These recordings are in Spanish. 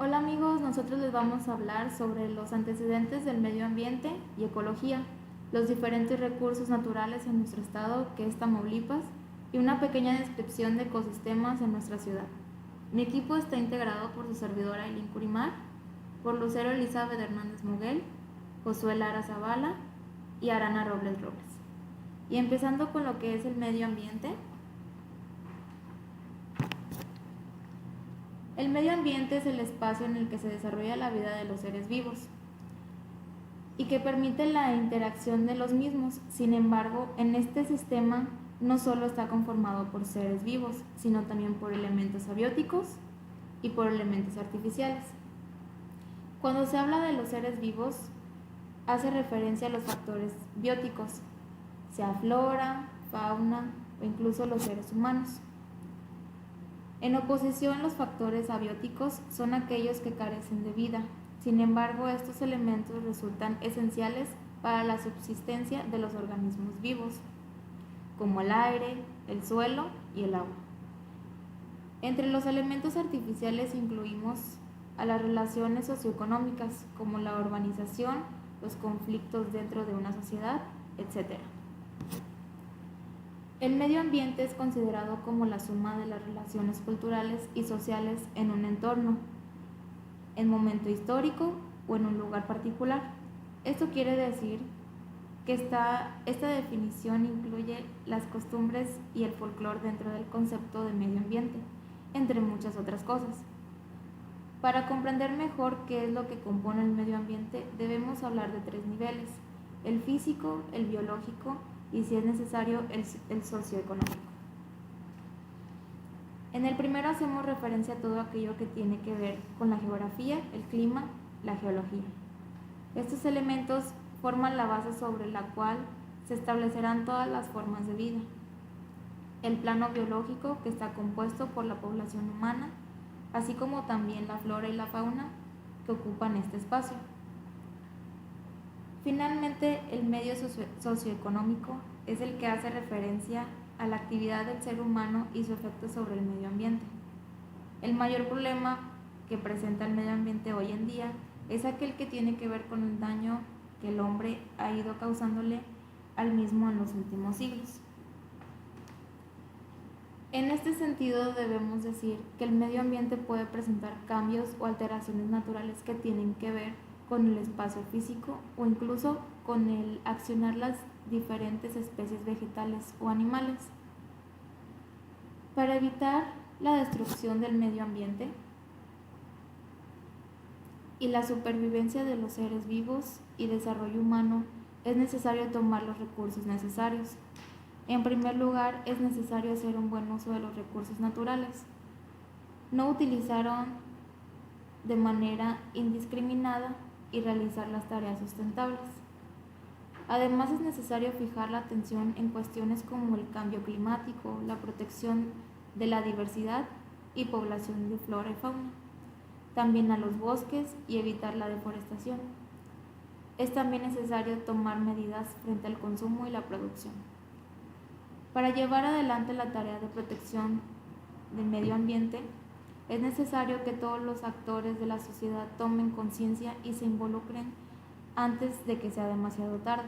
Hola amigos, nosotros les vamos a hablar sobre los antecedentes del medio ambiente y ecología, los diferentes recursos naturales en nuestro estado, que es Tamaulipas, y una pequeña descripción de ecosistemas en nuestra ciudad. Mi equipo está integrado por su servidora Eileen Curimar, por Lucero Elizabeth Hernández Moguel, Josué Lara Zavala y Arana Robles Robles. Y empezando con lo que es el medio ambiente. El medio ambiente es el espacio en el que se desarrolla la vida de los seres vivos y que permite la interacción de los mismos. Sin embargo, en este sistema no solo está conformado por seres vivos, sino también por elementos abióticos y por elementos artificiales. Cuando se habla de los seres vivos, hace referencia a los factores bióticos, sea flora, fauna o incluso los seres humanos. En oposición, los factores abióticos son aquellos que carecen de vida. Sin embargo, estos elementos resultan esenciales para la subsistencia de los organismos vivos, como el aire, el suelo y el agua. Entre los elementos artificiales incluimos a las relaciones socioeconómicas, como la urbanización, los conflictos dentro de una sociedad, etc. El medio ambiente es considerado como la suma de las relaciones culturales y sociales en un entorno, en momento histórico o en un lugar particular. Esto quiere decir que esta definición incluye las costumbres y el folclore dentro del concepto de medio ambiente, entre muchas otras cosas. Para comprender mejor qué es lo que compone el medio ambiente, debemos hablar de tres niveles: el físico, el biológico y, si es necesario, el socioeconómico. En el primero hacemos referencia a todo aquello que tiene que ver con la geografía, el clima, la geología. Estos elementos forman la base sobre la cual se establecerán todas las formas de vida. El plano biológico, que está compuesto por la población humana, así como también la flora y la fauna que ocupan este espacio. Finalmente, el medio socioeconómico es el que hace referencia a la actividad del ser humano y su efecto sobre el medio ambiente. El mayor problema que presenta el medio ambiente hoy en día es aquel que tiene que ver con el daño que el hombre ha ido causándole al mismo en los últimos siglos. En este sentido, debemos decir que el medio ambiente puede presentar cambios o alteraciones naturales que tienen que ver con el espacio físico o incluso con el accionar las diferentes especies vegetales o animales. Para evitar la destrucción del medio ambiente y la supervivencia de los seres vivos y desarrollo humano, es necesario tomar los recursos necesarios. En primer lugar, es necesario hacer un buen uso de los recursos naturales. No utilizarlos de manera indiscriminada y realizar las tareas sustentables. Además, es necesario fijar la atención en cuestiones como el cambio climático, la protección de la diversidad y población de flora y fauna, también a los bosques y evitar la deforestación. Es también necesario tomar medidas frente al consumo y la producción. Para llevar adelante la tarea de protección del medio ambiente, es necesario que todos los actores de la sociedad tomen conciencia y se involucren antes de que sea demasiado tarde.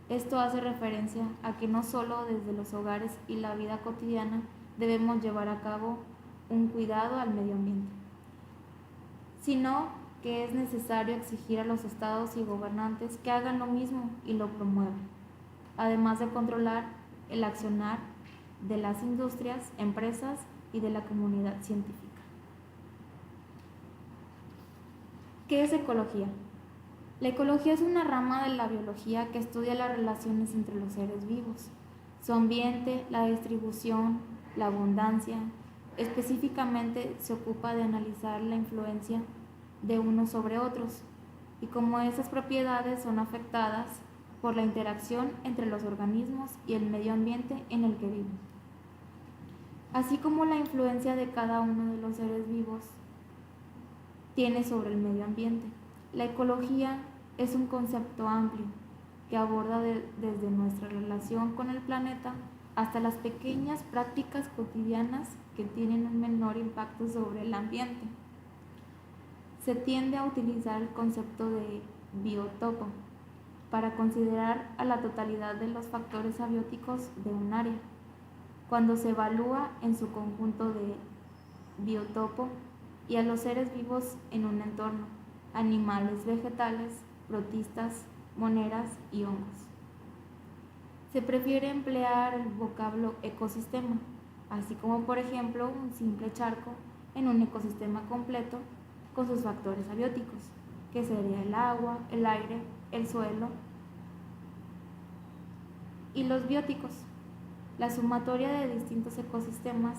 Esto hace referencia a que no solo desde los hogares y la vida cotidiana debemos llevar a cabo un cuidado al medio ambiente, sino que es necesario exigir a los estados y gobernantes que hagan lo mismo y lo promuevan, además de controlar el accionar de las industrias, empresas y de la comunidad científica. ¿Qué es ecología? La ecología es una rama de la biología que estudia las relaciones entre los seres vivos, su ambiente, la distribución, la abundancia. Específicamente se ocupa de analizar la influencia de unos sobre otros y cómo esas propiedades son afectadas por la interacción entre los organismos y el medio ambiente en el que viven, así como la influencia de cada uno de los seres vivos tiene sobre el medio ambiente. La ecología es un concepto amplio que aborda desde nuestra relación con el planeta hasta las pequeñas prácticas cotidianas que tienen un menor impacto sobre el ambiente. Se tiende a utilizar el concepto de biotopo para considerar a la totalidad de los factores abióticos de un área. Cuando se evalúa en su conjunto de biotopo y a los seres vivos en un entorno, animales, vegetales, protistas, moneras y hongos. Se prefiere emplear el vocablo ecosistema, así como por ejemplo un simple charco en un ecosistema completo con sus factores abióticos, que sería el agua, el aire, el suelo y los bióticos, la sumatoria de distintos ecosistemas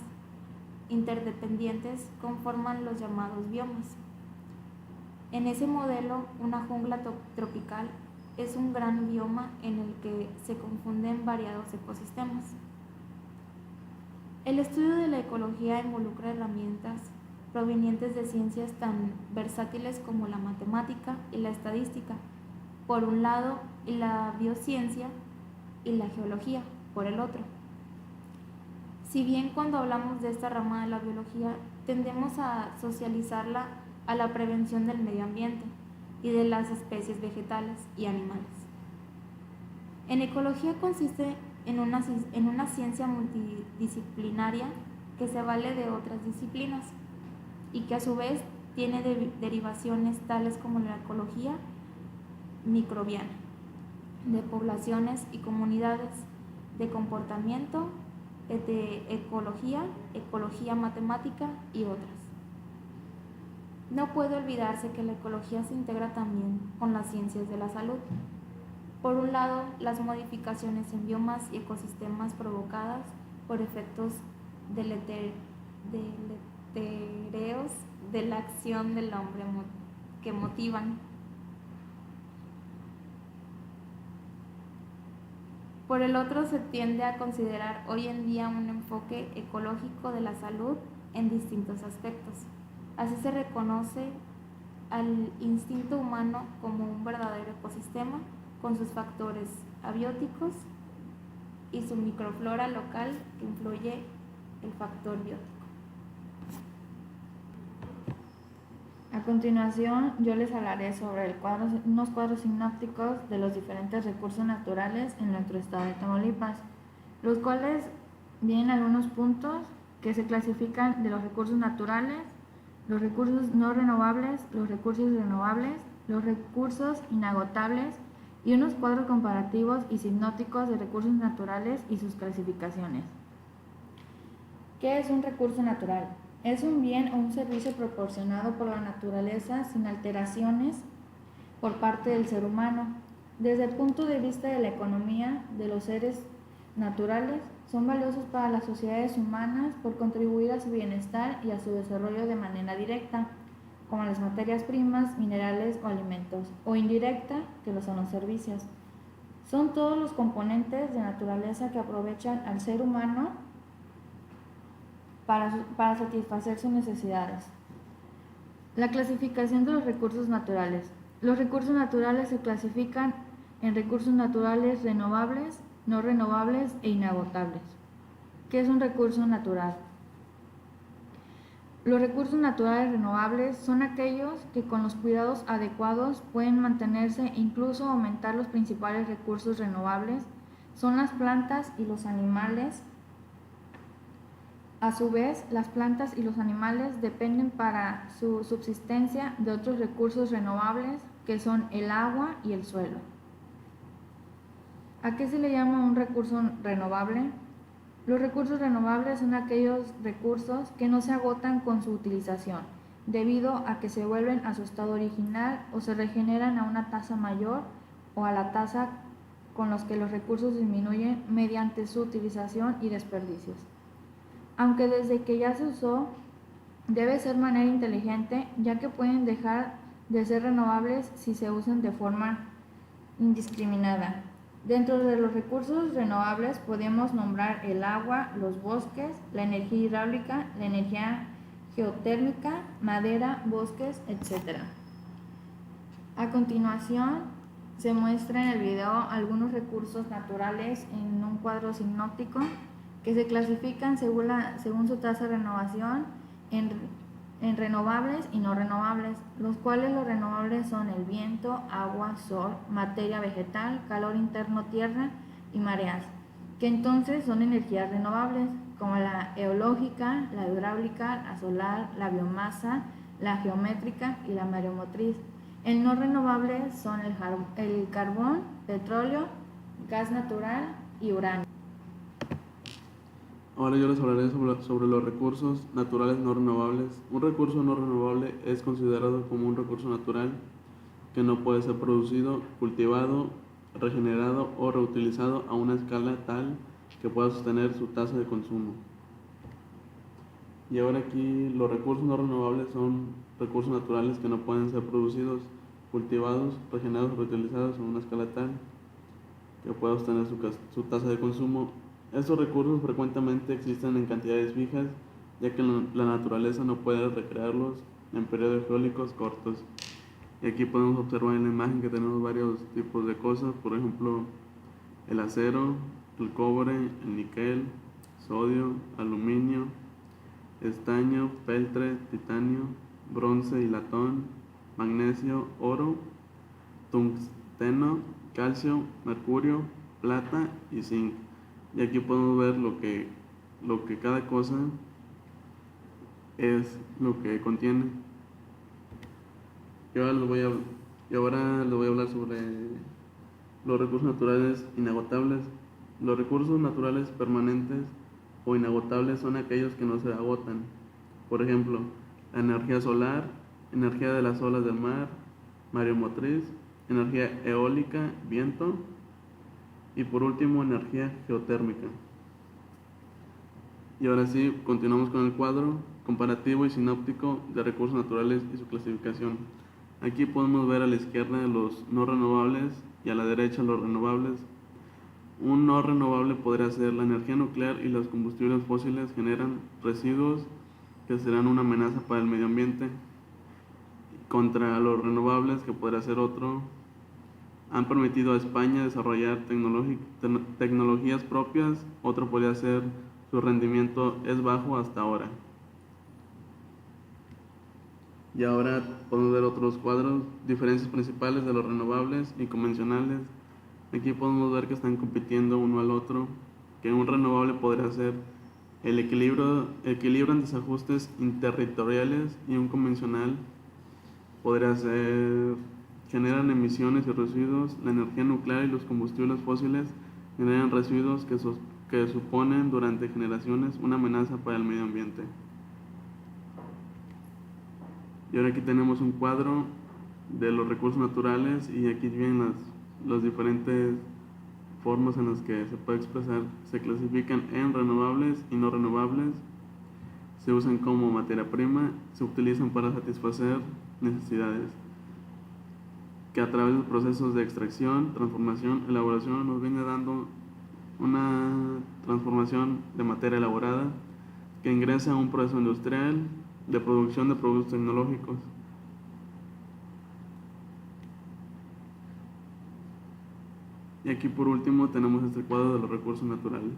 interdependientes conforman los llamados biomas. En ese modelo, una jungla tropical es un gran bioma en el que se confunden variados ecosistemas. El estudio de la ecología involucra herramientas provenientes de ciencias tan versátiles como la matemática y la estadística, por un lado, y la biociencia y la geología, por el otro. Si bien cuando hablamos de esta rama de la biología tendemos a socializarla a la prevención del medio ambiente y de las especies vegetales y animales. En ecología consiste en una ciencia multidisciplinaria que se vale de otras disciplinas y que a su vez tiene derivaciones tales como la ecología microbiana, de poblaciones y comunidades, de comportamiento, de ecología matemática y otras. No puede olvidarse que la ecología se integra también con las ciencias de la salud. Por un lado, las modificaciones en biomas y ecosistemas provocadas por efectos deletéreos de la acción del hombre que motivan. Por el otro, se tiende a considerar hoy en día un enfoque ecológico de la salud en distintos aspectos. Así se reconoce al instinto humano como un verdadero ecosistema con sus factores abióticos y su microflora local que influye el factor biótico. A continuación, yo les hablaré sobre unos cuadros sinópticos de los diferentes recursos naturales en nuestro estado de Tamaulipas, los cuales vienen algunos puntos que se clasifican de los recursos naturales, los recursos no renovables, los recursos inagotables y unos cuadros comparativos y sinópticos de recursos naturales y sus clasificaciones. ¿Qué es un recurso natural? Es un bien o un servicio proporcionado por la naturaleza sin alteraciones por parte del ser humano. Desde el punto de vista de la economía de los seres naturales, son valiosos para las sociedades humanas por contribuir a su bienestar y a su desarrollo de manera directa, como las materias primas, minerales o alimentos, o indirecta, que lo son los servicios. Son todos los componentes de naturaleza que aprovechan al ser humano para satisfacer sus necesidades. La clasificación de los recursos naturales. Los recursos naturales se clasifican en recursos naturales renovables, no renovables e inagotables. ¿Qué es un recurso natural? Los recursos naturales renovables son aquellos que con los cuidados adecuados pueden mantenerse e incluso aumentar. Los principales recursos renovables son las plantas y los animales. A su vez, las plantas y los animales dependen para su subsistencia de otros recursos renovables que son el agua y el suelo. ¿A qué se le llama un recurso renovable? Los recursos renovables son aquellos recursos que no se agotan con su utilización, debido a que se vuelven a su estado original o se regeneran a una tasa mayor o a la tasa con los que los recursos disminuyen mediante su utilización y desperdicios. Aunque desde que ya se usó, debe ser de manera inteligente, ya que pueden dejar de ser renovables si se usan de forma indiscriminada. Dentro de los recursos renovables podemos nombrar el agua, los bosques, la energía hidráulica, la energía geotérmica, madera, bosques, etc. A continuación, se muestra en el video algunos recursos naturales en un cuadro sinóptico que se clasifican según su tasa de renovación en renovables y no renovables, los cuales los renovables son el viento, agua, sol, materia vegetal, calor interno, tierra y mareas, que entonces son energías renovables, como la eológica, la hidráulica, la solar, la biomasa, la geométrica y la mareomotriz. El no renovable son el carbón, petróleo, gas natural y uranio. Ahora yo les hablaré sobre los recursos naturales no renovables. Un recurso no renovable es considerado como un recurso natural que no puede ser producido, cultivado, regenerado o reutilizado a una escala tal que pueda sostener su tasa de consumo. Y ahora aquí los recursos no renovables son recursos naturales que no pueden ser producidos, cultivados, regenerados o reutilizados a una escala tal que pueda sostener su tasa de consumo. Estos recursos frecuentemente existen en cantidades fijas, ya que la naturaleza no puede recrearlos en periodos geológicos cortos. Y aquí podemos observar en la imagen que tenemos varios tipos de cosas, por ejemplo, el acero, el cobre, el níquel, sodio, aluminio, estaño, peltre, titanio, bronce y latón, magnesio, oro, tungsteno, calcio, mercurio, plata y zinc. Y aquí podemos ver lo que cada cosa es lo que contiene. Y ahora les voy a hablar sobre los recursos naturales inagotables. Los recursos naturales permanentes o inagotables son aquellos que no se agotan. Por ejemplo, la energía solar, energía de las olas del mar, mareomotriz, energía eólica, viento, y por último, energía geotérmica. Y ahora sí, continuamos con el cuadro comparativo y sinóptico de recursos naturales y su clasificación. Aquí podemos ver a la izquierda los no renovables y a la derecha los renovables. Un no renovable podría ser la energía nuclear y los combustibles fósiles generan residuos que serán una amenaza para el medio ambiente. Contra los renovables, que podría ser otro, han permitido a España desarrollar tecnologías propias. Otro podría ser su rendimiento es bajo hasta ahora. Y ahora podemos ver otros cuadros, diferencias principales de los renovables y convencionales. Aquí podemos ver que están compitiendo uno al otro, que un renovable podría ser el equilibrio en desajustes interterritoriales, y un convencional podría ser generan emisiones y residuos. La energía nuclear y los combustibles fósiles generan residuos que suponen durante generaciones una amenaza para el medio ambiente. Y ahora aquí tenemos un cuadro de los recursos naturales, y aquí vienen las diferentes formas en las que se puede expresar. Se clasifican en renovables y no renovables, se usan como materia prima, se utilizan para satisfacer necesidades, que a través de procesos de extracción, transformación, elaboración nos viene dando una transformación de materia elaborada que ingresa a un proceso industrial de producción de productos tecnológicos. Y aquí por último tenemos este cuadro de los recursos naturales.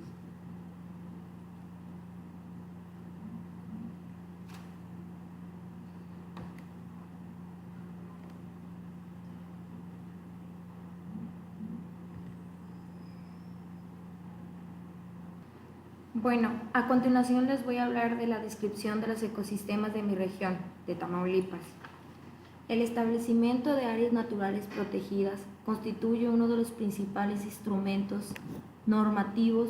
Bueno, a continuación les voy a hablar de la descripción de los ecosistemas de mi región, de Tamaulipas. El establecimiento de áreas naturales protegidas constituye uno de los principales instrumentos normativos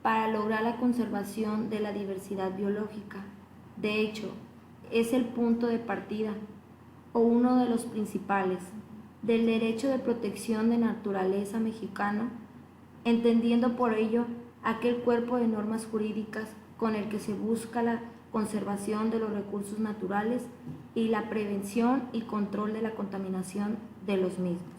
para lograr la conservación de la diversidad biológica. De hecho, es el punto de partida, o uno de los principales, del derecho de protección de naturaleza mexicano, entendiendo por ello aquel cuerpo de normas jurídicas con el que se busca la conservación de los recursos naturales y la prevención y control de la contaminación de los mismos.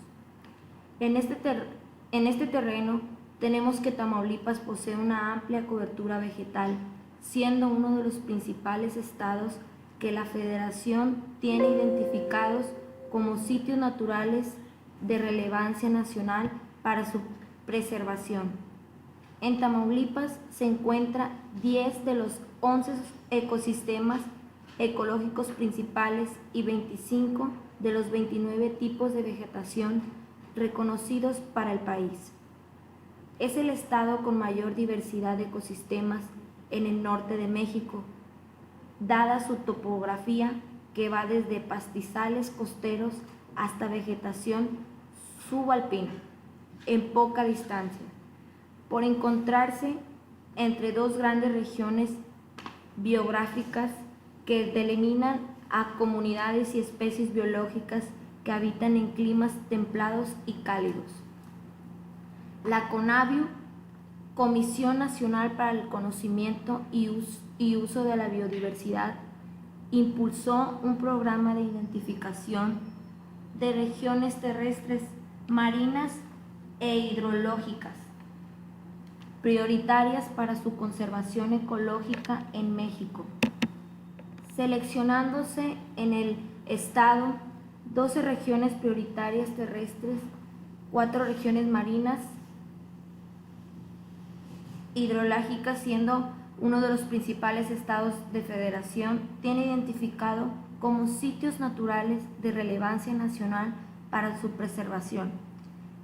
En este terreno tenemos que Tamaulipas posee una amplia cobertura vegetal, siendo uno de los principales estados que la Federación tiene identificados como sitios naturales de relevancia nacional para su preservación. En Tamaulipas se encuentran 10 de los 11 ecosistemas ecológicos principales y 25 de los 29 tipos de vegetación reconocidos para el país. Es el estado con mayor diversidad de ecosistemas en el norte de México, dada su topografía que va desde pastizales costeros hasta vegetación subalpina, en poca distancia, por encontrarse entre dos grandes regiones biográficas que delimitan a comunidades y especies biológicas que habitan en climas templados y cálidos. La CONABIU, Comisión Nacional para el Conocimiento y Uso de la Biodiversidad, impulsó un programa de identificación de regiones terrestres, marinas e hidrológicas prioritarias para su conservación ecológica en México, seleccionándose en el estado 12 regiones prioritarias terrestres, 4 regiones marinas hidrológicas, siendo uno de los principales estados de federación, tiene identificado como sitios naturales de relevancia nacional para su preservación.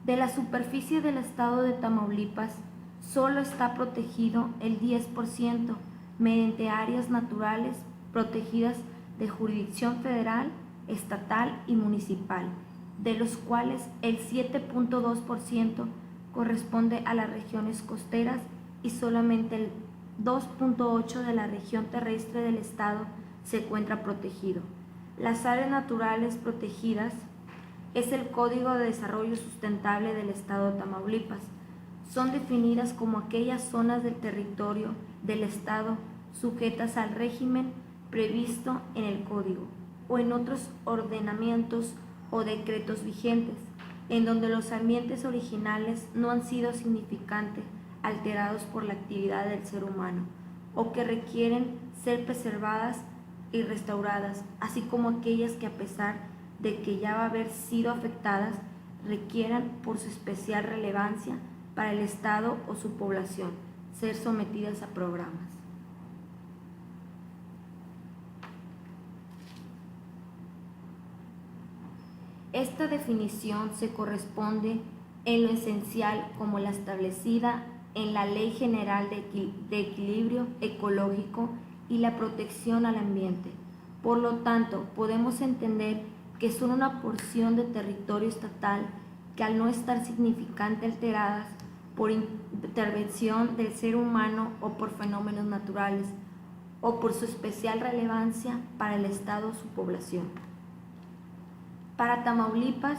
De la superficie del estado de Tamaulipas, solo está protegido el 10% mediante áreas naturales protegidas de jurisdicción federal, estatal y municipal, de los cuales el 7.2% corresponde a las regiones costeras y solamente el 2.8% de la región terrestre del estado se encuentra protegido. Las áreas naturales protegidas es el Código de Desarrollo Sustentable del estado de Tamaulipas. Son definidas como aquellas zonas del territorio del estado sujetas al régimen previsto en el código o en otros ordenamientos o decretos vigentes, en donde los ambientes originales no han sido significantemente alterados por la actividad del ser humano o que requieren ser preservadas y restauradas, así como aquellas que, a pesar de que ya va a haber sido afectadas, requieran por su especial relevancia para el estado o su población ser sometidas a programas. Esta definición se corresponde en lo esencial como la establecida en la Ley General de Equilibrio Ecológico y la Protección al Ambiente. Por lo tanto, podemos entender que son una porción de territorio estatal que, al no estar significantemente alteradas por intervención del ser humano o por fenómenos naturales, o por su especial relevancia para el estado o su población. Para Tamaulipas,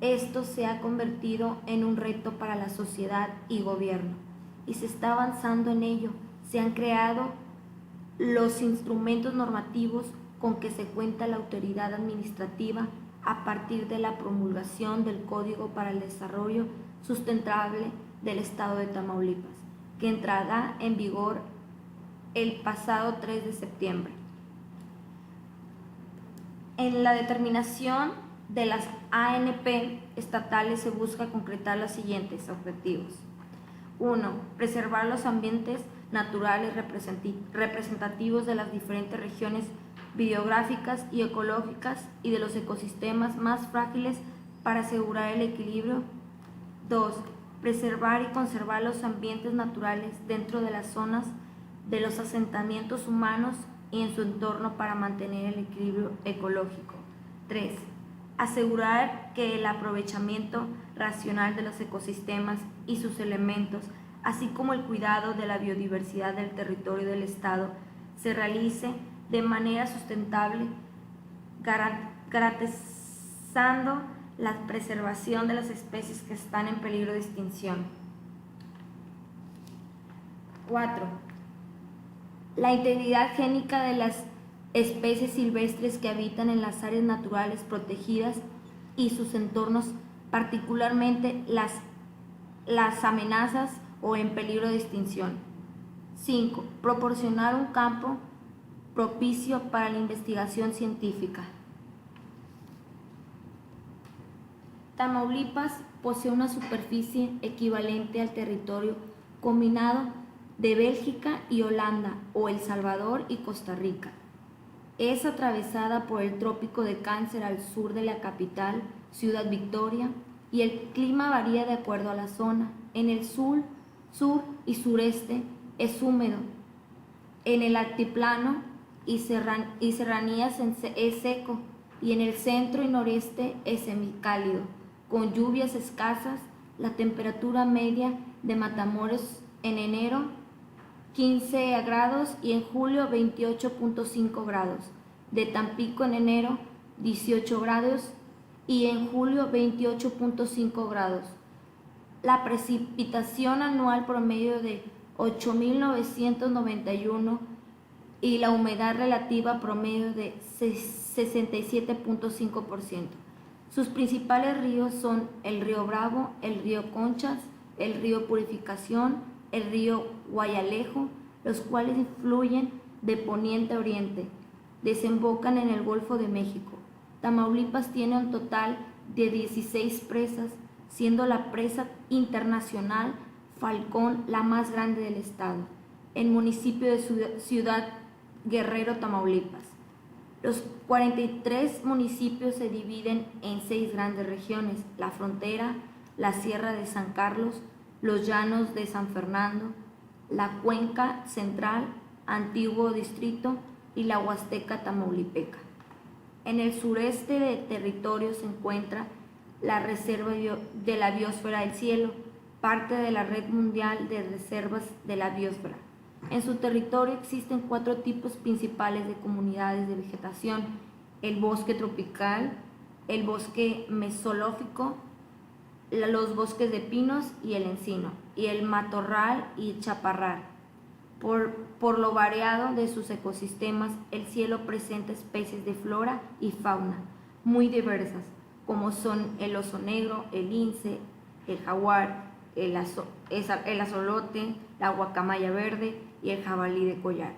esto se ha convertido en un reto para la sociedad y gobierno, y se está avanzando en ello. Se han creado los instrumentos normativos con que se cuenta la autoridad administrativa a partir de la promulgación del Código para el Desarrollo Sustentable del Estado de Tamaulipas, que entrará en vigor el pasado 3 de septiembre. En la determinación de las ANP estatales se busca concretar los siguientes objetivos. 1. Preservar los ambientes naturales representativos de las diferentes regiones biográficas y ecológicas y de los ecosistemas más frágiles para asegurar el equilibrio. 2. Preservar y conservar los ambientes naturales dentro de las zonas de los asentamientos humanos y en su entorno para mantener el equilibrio ecológico. 3. Asegurar que el aprovechamiento racional de los ecosistemas y sus elementos, así como el cuidado de la biodiversidad del territorio del Estado, se realice de manera sustentable, garantizando la preservación de las especies que están en peligro de extinción. 4. La integridad génica de las especies silvestres que habitan en las áreas naturales protegidas y sus entornos, particularmente las amenazas o en peligro de extinción. 5. Proporcionar un campo propicio para la investigación científica. Tamaulipas posee una superficie equivalente al territorio combinado de Bélgica y Holanda, o El Salvador y Costa Rica. Es atravesada por el trópico de Cáncer al sur de la capital, Ciudad Victoria, y el clima varía de acuerdo a la zona. En el sur y sureste es húmedo. En el altiplano y serranías es seco, y en el centro y noreste es semicálido, con lluvias escasas. La temperatura media de Matamoros en enero 15 grados y en julio 28.5 grados. De Tampico en enero 18 grados y en julio 28.5 grados. La precipitación anual promedio de 8.991 y la humedad relativa promedio de 67.5%. Sus principales ríos son el río Bravo, el río Conchas, el río Purificación, el río Guayalejo, los cuales fluyen de poniente a oriente, desembocan en el Golfo de México. Tamaulipas tiene un total de 16 presas, siendo la presa internacional Falcón la más grande del estado, el municipio de Ciudad Guerrero, Tamaulipas. Los 43 municipios se dividen en 6 grandes regiones: la frontera, la Sierra de San Carlos, los llanos de San Fernando, la Cuenca Central, Antiguo Distrito y la Huasteca Tamaulipeca. En el sureste del territorio se encuentra la Reserva de la Biosfera del Cielo, parte de la Red Mundial de Reservas de la Biosfera. En su territorio existen 4 tipos principales de comunidades de vegetación: el bosque tropical, el bosque mesolófico, los bosques de pinos y el encino, y el matorral y chaparral. Por lo variado de sus ecosistemas, el cielo presenta especies de flora y fauna muy diversas, como son el oso negro, el lince, el jaguar, el azolote, la guacamaya verde y el jabalí de collar.